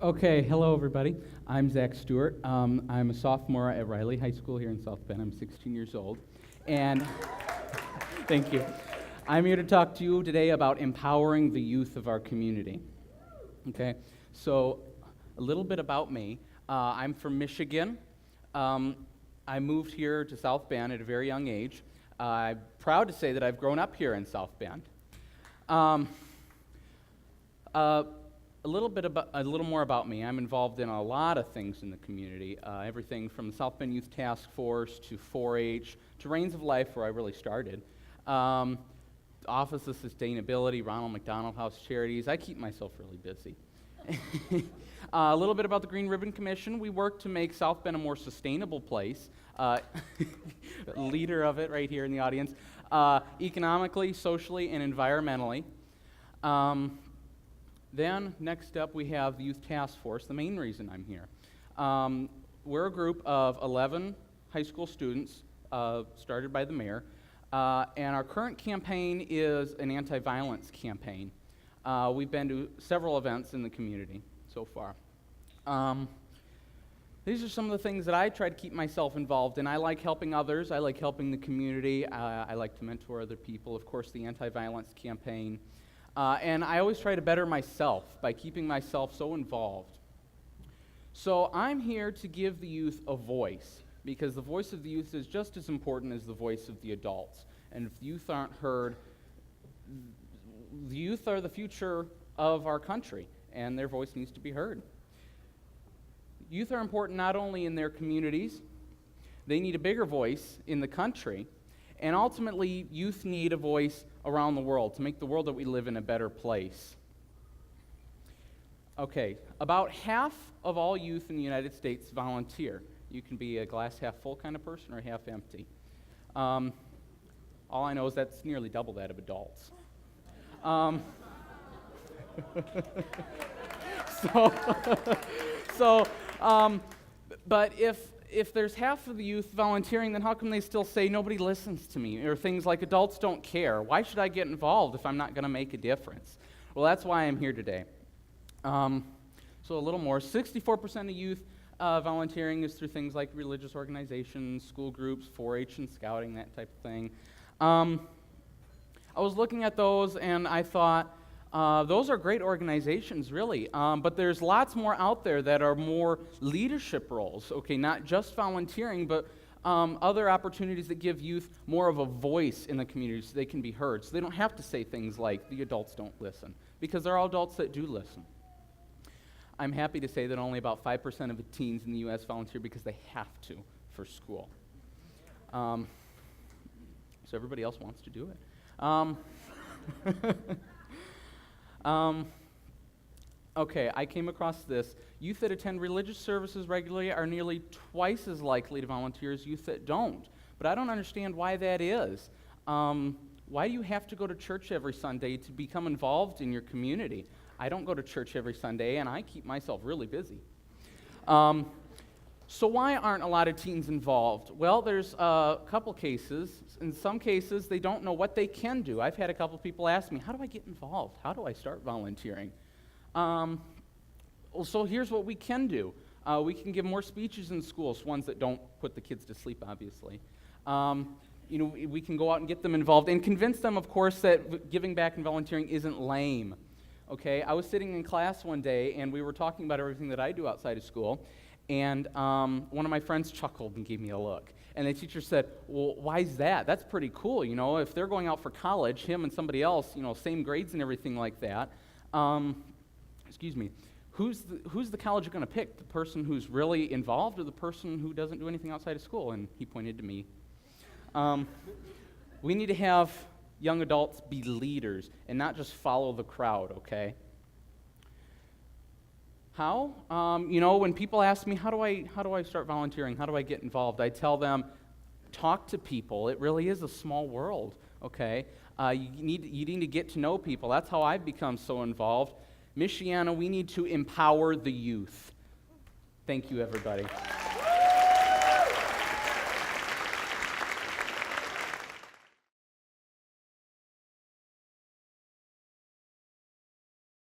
Okay, hello everybody. I'm Zach Stewart. I'm a sophomore at Riley High School here in South Bend. I'm 16 years old, and thank you. I'm here to talk to you today about empowering the youth of our community. Okay, so a little bit about me. I'm from Michigan. I moved here to South Bend at a very young age. I'm proud to say that I've grown up here in South Bend. A little more about me. I'm involved in a lot of things in the community. Everything from the South Bend Youth Task Force to 4-H to Reigns of Life, where I really started. Office of Sustainability, Ronald McDonald House Charities. I keep myself really busy. A little bit about the Green Ribbon Commission. We work to make South Bend a more sustainable place. Leader of it right here in the audience. Economically, socially, and environmentally. Then, next up, we have the Youth Task Force, the main reason I'm here. We're a group of 11 high school students started by the mayor, and our current campaign is an anti-violence campaign. We've been to several events in the community so far. These are some of the things that I try to keep myself involved in. I like helping others. I like helping the community. I like to mentor other people. Of course, the anti-violence campaign. And I always try to better myself by keeping myself so involved. So I'm here to give the youth a voice, because the voice of the youth is just as important as the voice of the adults. And if the youth aren't heard, the youth are the future of our country, and their voice needs to be heard. Youth are important not only in their communities, they need a bigger voice in the country, and ultimately, youth need a voice around the world to make the world that we live in a better place. Okay, about half of all youth in the United States volunteer. You can be a glass half full kind of person or half empty. All I know is that's nearly double that of adults. But if there's half of the youth volunteering, then how come they still say nobody listens to me? Or things like adults don't care. Why should I get involved if I'm not going to make a difference? Well, that's why I'm here today. So a little more. 64% of youth volunteering is through things like religious organizations, school groups, 4-H and scouting, that type of thing. I was looking at those and I thought, those are great organizations, really, but there's lots more out there that are more leadership roles, okay, not just volunteering, but other opportunities that give youth more of a voice in the community so they can be heard, so they don't have to say things like, the adults don't listen, because there are adults that do listen. I'm happy to say that only about 5% of the teens in the U.S. volunteer because they have to for school. So everybody else wants to do it. Okay, I came across this. Youth that attend religious services regularly are nearly twice as likely to volunteer as youth that don't. But I don't understand why that is. Why do you have to go to church every Sunday to become involved in your community? I don't go to church every Sunday, and I keep myself really busy. So why aren't a lot of teens involved? Well, there's a couple cases. In some cases, they don't know what they can do. I've had a couple people ask me, how do I get involved? How do I start volunteering? So here's what we can do. We can give more speeches in schools, ones that don't put the kids to sleep, obviously. We can go out and get them involved and convince them, of course, that giving back and volunteering isn't lame. Okay, I was sitting in class one day, and we were talking about everything that I do outside of school, and one of my friends chuckled and gave me a look. And the teacher said, well, why is that? That's pretty cool, if they're going out for college, him and somebody else, same grades and everything like that. Who's the college going to pick? The person who's really involved or the person who doesn't do anything outside of school? And he pointed to me. We need to have young adults be leaders and not just follow the crowd, okay? How? When people ask me, how do I start volunteering? How do I get involved? I tell them, talk to people. It really is a small world, okay? You need to get to know people. That's how I've become so involved. Michiana, we need to empower the youth. Thank you, everybody.